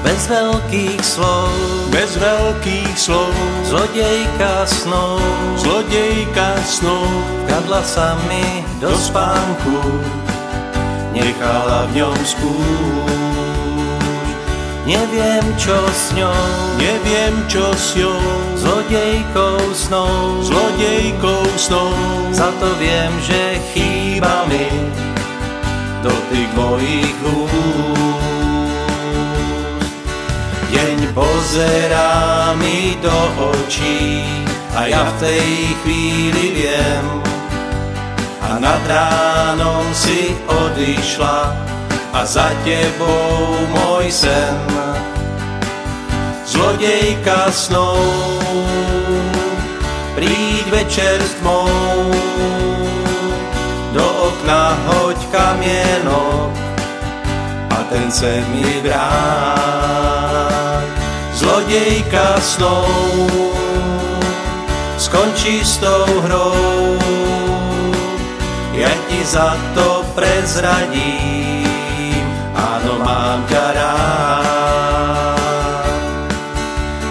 Bez veľkých slov, bez veľkých slov, zlodejka snov, zlodejka snov, vkradla sa mi do spánku, nechala v ňom skúš. Neviem, čo s ňou, neviem, čo s ňou, zlodejkou snov, zlodejkou snov. za to viem, že chýba mi dotyk mojich úst. Deň pozerá mi do očí a ja v tej chvíli viem, a nad ránom si odišla a za tebou môj sen. Zlodejka snov, príď večer s tmou, do okna hoď kamienok a ten sen mi vráť. Zlodejka snov, skončí s tou hrou, ja ti za to prezradím, áno, mám ťa rád.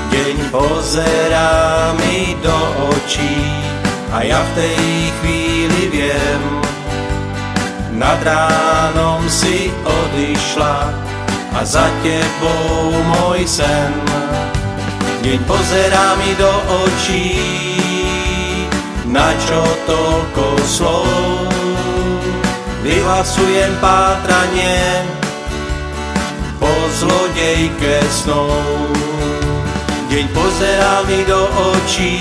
Deň pozerá mi do očí a ja v tej chvíli viem, nad ránom si odišla a za tebou môj sen. Deň pozerá mi do očí, na čo toľko slov, vyhlasujem pátranie po zlodejke snov. Deň pozerá mi do očí,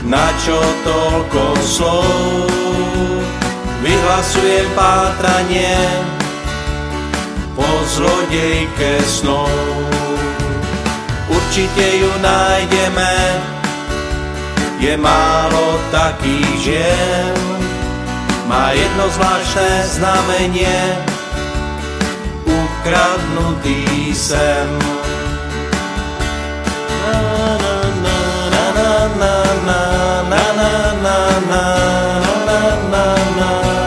na čo toľko slov, vyhlasujem pátranie po zlodejke snov. Určite ju nájdeme, je málo takých žien, má jedno zvláštne znamenie, ukradnutý sen. Na na na na na na na na na na na na.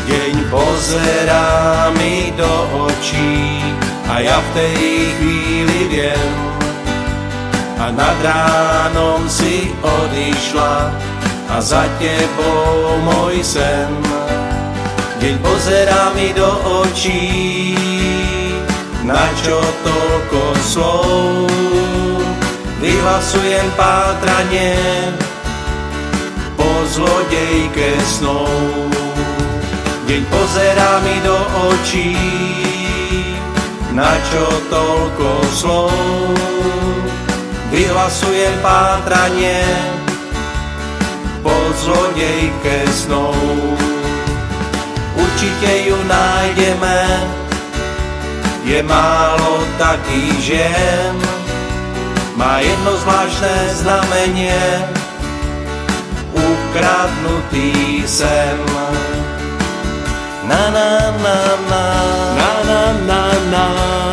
Deň pozerá mi do očí a ja v tej chvíli viem, a nad ránom si odišla a za tebou môj sen. Deň pozerá mi do očí, na čo toľko slov, vyhlasujem pátranie po zlodejke snov. Deň pozerá mi do očí, na čo toľko slov, vyhlasujem pátranie po zlodejke snov. Určite ju nájdeme, je málo takých žien, má jedno zvláštne znamenie, ukradnutý sen. Na na na na na na na na.